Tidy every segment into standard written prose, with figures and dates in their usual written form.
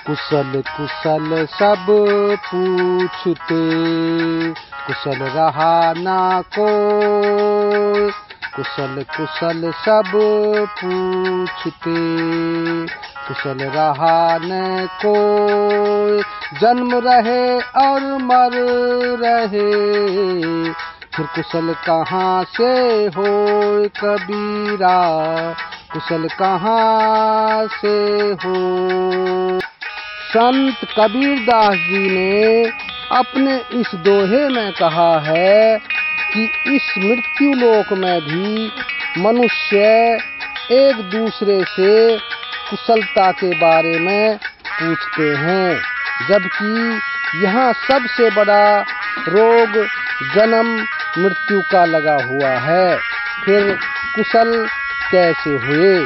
कुशल कुशल सब पूछते, कुशल रहा ना कोई। कुशल कुशल सब पूछते, कुशल रहा न कोई। जन्म रहे और मर रहे, फिर कुशल कहाँ से होए कबीरा, कुशल कहाँ से हो। संत कबीरदास जी ने अपने इस दोहे में कहा है कि इस मृत्यु लोक में भी मनुष्य एक दूसरे से कुशलता के बारे में पूछते हैं, जबकि यहाँ सबसे बड़ा रोग जन्म मृत्यु का लगा हुआ है, फिर कुशल कैसे हुए।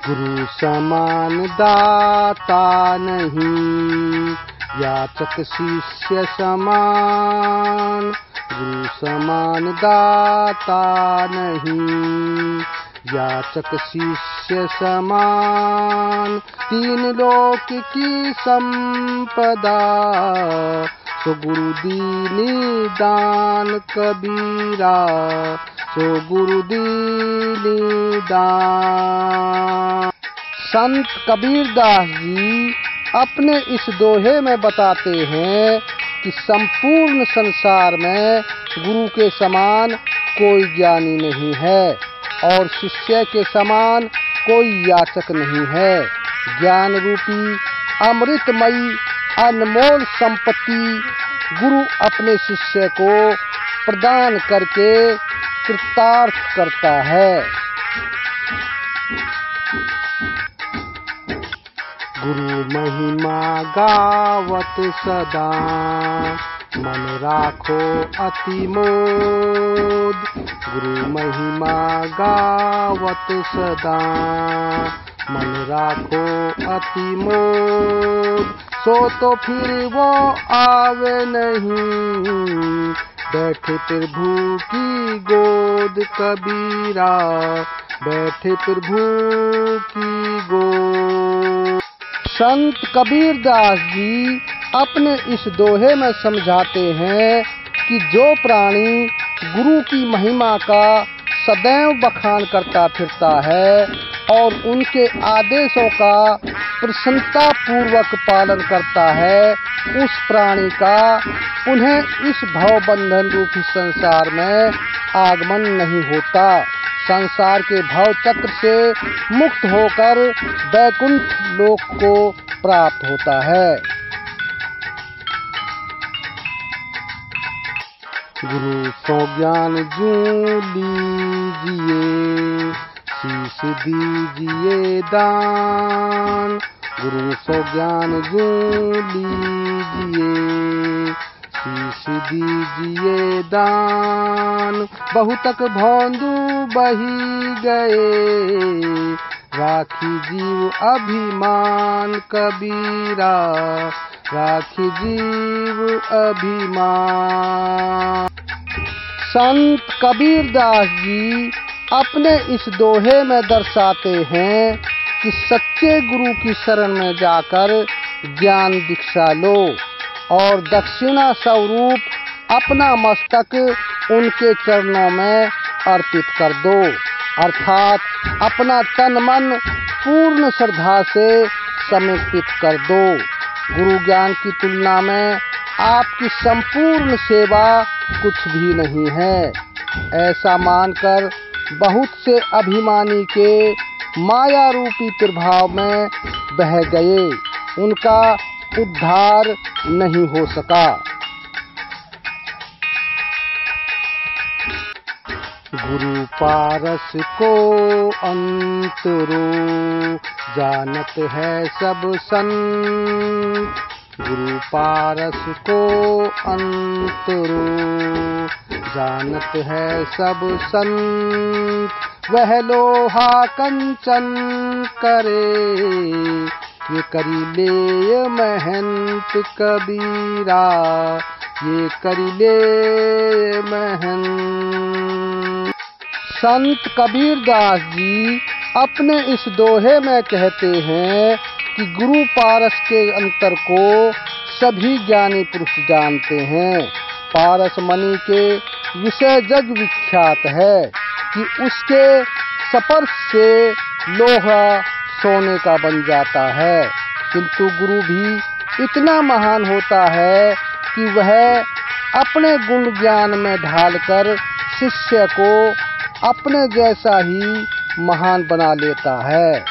गुरु समान दाता नहीं, याचक शिष्य समान। गुरु समान दाता नहीं, याचक शिष्य समान। तीन लोक की संपदा, सो गुरु दीनी दान कबीरा, सो गुरु दीनी दान। संत कबीरदास जी अपने इस दोहे में बताते हैं कि संपूर्ण संसार में गुरु के समान कोई ज्ञानी नहीं है और शिष्य के समान कोई याचक नहीं है। ज्ञान रूपी अमृतमयी अनमोल संपत्ति गुरु अपने शिष्य को प्रदान करके कृतार्थ करता है। गुरु महिमा गावत सदा, मन राखो अति मोद। गुरु महिमा गावत सदा, मन राखो अति मोद। सो तो फिर वो आवे नहीं, बैठे प्रभु की गोद कबीरा, बैठे प्रभु की गोद। संत कबीरदास जी अपने इस दोहे में समझाते हैं कि जो प्राणी गुरु की महिमा का सदैव बखान करता फिरता है और उनके आदेशों का प्रसन्नता पूर्वक पालन करता है, उस प्राणी का उन्हें इस भवबंधन रूपी संसार में आगमन नहीं होता। संसार के भव चक्र से मुक्त होकर वैकुंठ लोक को प्राप्त होता है। गुरु सो ज्ञान जूं लीजिए, शीश दीजिए दान। गुरु सो ज्ञान जूं लीजिए, शीश दीजिए दान। बहुतक भौंदू बही गए, राखी जीव अभिमान कबीरा, राखी जीव अभिमान। संत कबीरदास जी अपने इस दोहे में दर्शाते हैं कि सच्चे गुरु की शरण में जाकर ज्ञान दीक्षा लो और दक्षिणा स्वरूप अपना मस्तक उनके चरणों में अर्पित कर दो, अर्थात अपना तन मन पूर्ण श्रद्धा से समर्पित कर दो। गुरु ज्ञान की तुलना में आपकी संपूर्ण सेवा कुछ भी नहीं है। ऐसा मानकर बहुत से अभिमानी के माया रूपी प्रभाव में बह गए, उनका उद्धार नहीं हो सका। गुरु पारस को अंतरो, जानत है सब संत। गुरु पारस को अंतरो, जानत है सब संत। वह लोहा कंचन करे, ये करी ले महंत कबीरा, ये करी ले महंत। संत कबीरदास जी अपने इस दोहे में कहते हैं कि गुरु पारस के अंतर को सभी ज्ञानी पुरुष जानते हैं। पारस मणि के विषय जग विख्यात है कि उसके स्पर्श से लोहा सोने का बन जाता है, किंतु गुरु भी इतना महान होता है कि वह अपने गुण ज्ञान में ढालकर शिष्य को अपने जैसा ही महान बना लेता है।